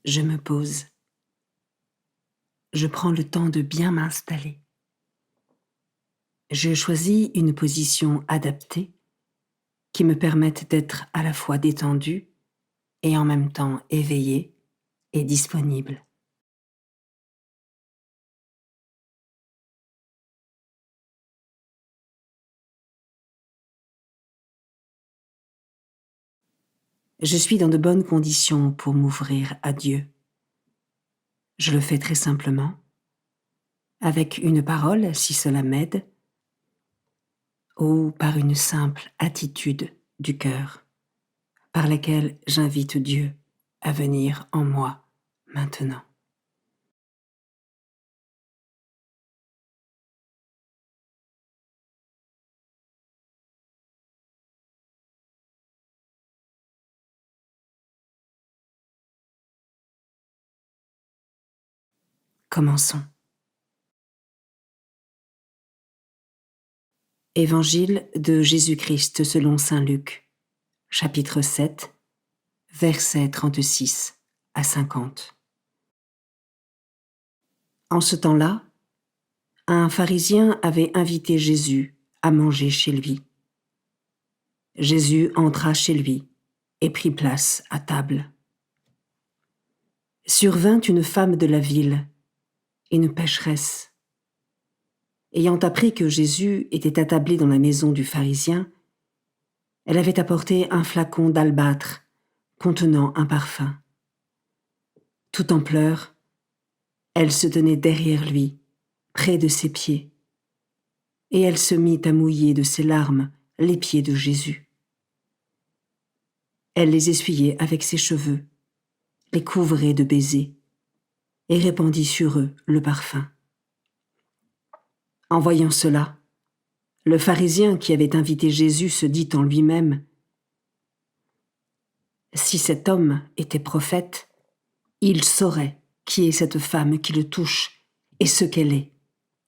Je me pose. Je prends le temps de bien m'installer. Je choisis une position adaptée qui me permette d'être à la fois détendue et en même temps éveillée et disponible. Je suis dans de bonnes conditions pour m'ouvrir à Dieu. Je le fais très simplement, avec une parole si cela m'aide, ou par une simple attitude du cœur, par laquelle j'invite Dieu à venir en moi maintenant. Commençons. Évangile de Jésus-Christ selon saint Luc, chapitre 7, versets 36 à 50. En ce temps-là, un pharisien avait invité Jésus à manger chez lui. Jésus entra chez lui et prit place à table. Survint une femme de la ville, une pécheresse. Ayant appris que Jésus était attablé dans la maison du pharisien, elle avait apporté un flacon d'albâtre contenant un parfum. Tout en pleurs, elle se tenait derrière lui, près de ses pieds, et elle se mit à mouiller de ses larmes les pieds de Jésus. Elle les essuyait avec ses cheveux, les couvrait de baisers, et répandit sur eux le parfum. En voyant cela, le pharisien qui avait invité Jésus se dit en lui-même : « Si cet homme était prophète, il saurait qui est cette femme qui le touche et ce qu'elle est,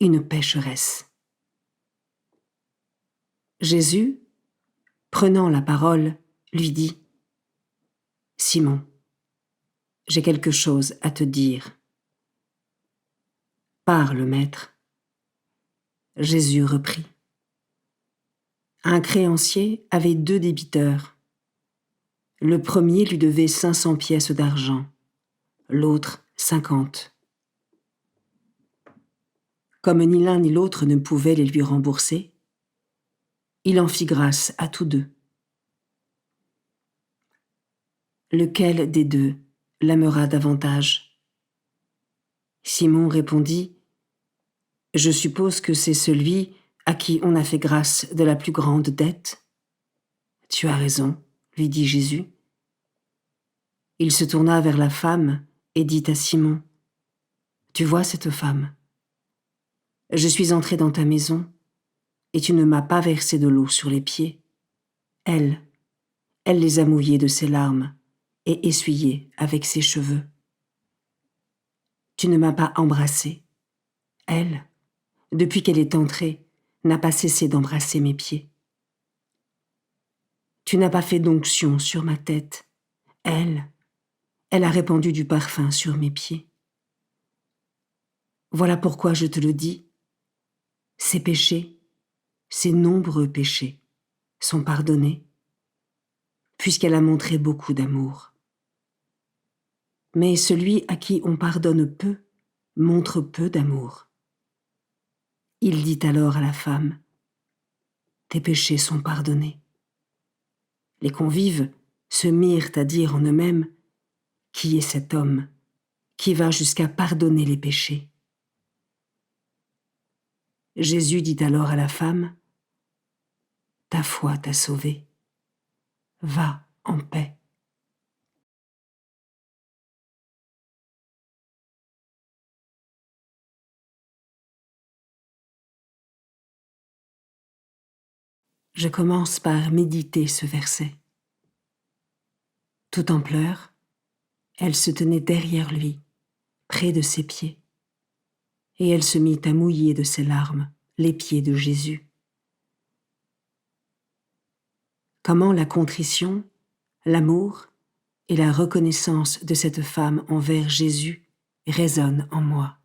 une pécheresse. » Jésus, prenant la parole, lui dit : « Simon, j'ai quelque chose à te dire. » « Parle, maître. » Jésus reprit. Un créancier avait 2 débiteurs. Le premier lui devait 500 pièces d'argent, l'autre 50. Comme ni l'un ni l'autre ne pouvaient les lui rembourser, il en fit grâce à tous 2. Lequel des 2 l'aimera davantage ? Simon répondit : « Je suppose que c'est celui à qui on a fait grâce de la plus grande dette. » « Tu as raison, » lui dit Jésus. Il se tourna vers la femme et dit à Simon : « Tu vois cette femme ? Je suis entré dans ta maison et tu ne m'as pas versé de l'eau sur les pieds. Elle les a mouillés de ses larmes et essuyés avec ses cheveux. Tu ne m'as pas embrassé. Elle, depuis qu'elle est entrée, n'a pas cessé d'embrasser mes pieds. Tu n'as pas fait d'onction sur ma tête. Elle a répandu du parfum sur mes pieds. Voilà pourquoi je te le dis, ses péchés, ses nombreux péchés, sont pardonnés, puisqu'elle a montré beaucoup d'amour. Mais celui à qui on pardonne peu montre peu d'amour. Il dit alors à la femme : « Tes péchés sont pardonnés. » Les convives se mirent à dire en eux-mêmes : « Qui est cet homme qui va jusqu'à pardonner les péchés ? » Jésus dit alors à la femme : « Ta foi t'a sauvée. Va en paix. » Je commence par méditer ce verset. Tout en pleurs, elle se tenait derrière lui, près de ses pieds, et elle se mit à mouiller de ses larmes les pieds de Jésus. Comment la contrition, l'amour et la reconnaissance de cette femme envers Jésus résonne en moi.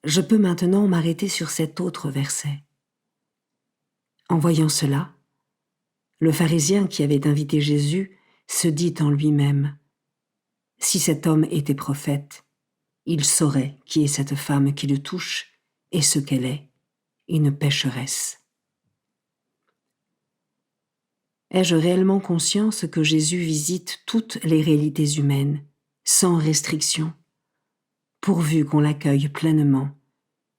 Je peux maintenant m'arrêter sur cet autre verset. En voyant cela, le pharisien qui avait invité Jésus se dit en lui-même : « Si cet homme était prophète, il saurait qui est cette femme qui le touche et ce qu'elle est, une pécheresse. » Ai-je réellement conscience que Jésus visite toutes les réalités humaines, sans restriction, pourvu qu'on l'accueille pleinement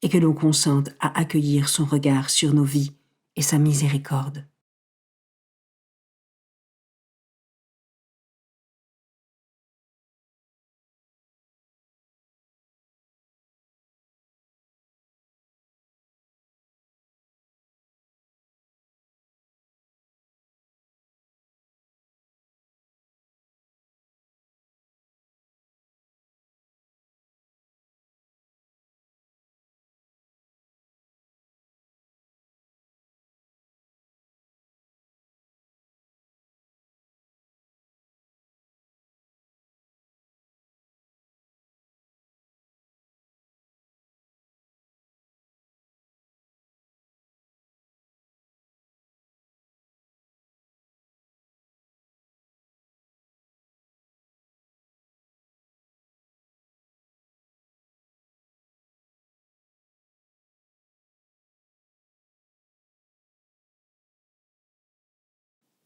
et que l'on consente à accueillir son regard sur nos vies et sa miséricorde?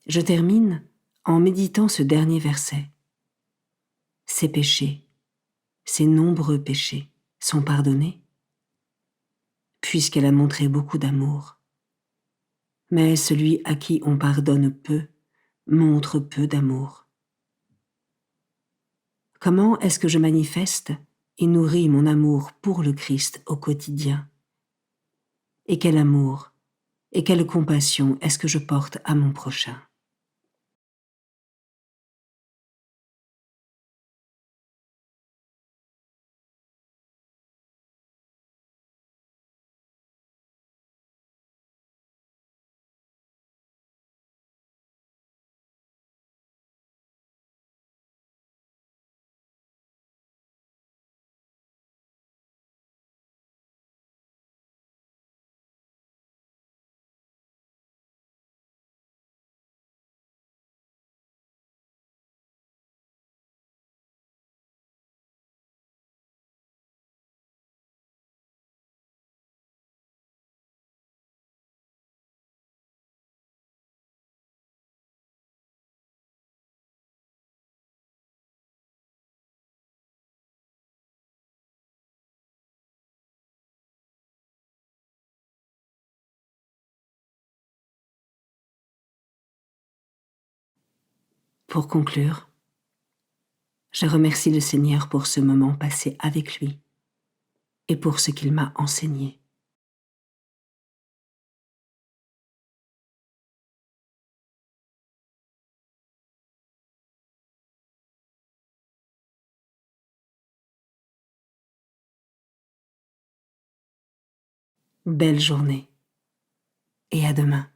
Je termine en méditant ce dernier verset. Ses péchés, ses nombreux péchés, sont pardonnés, puisqu'elle a montré beaucoup d'amour. Mais celui à qui on pardonne peu montre peu d'amour. Comment est-ce que je manifeste et nourris mon amour pour le Christ au quotidien? Et quel amour et quelle compassion est-ce que je porte à mon prochain? Pour conclure, je remercie le Seigneur pour ce moment passé avec lui et pour ce qu'il m'a enseigné. Belle journée et à demain.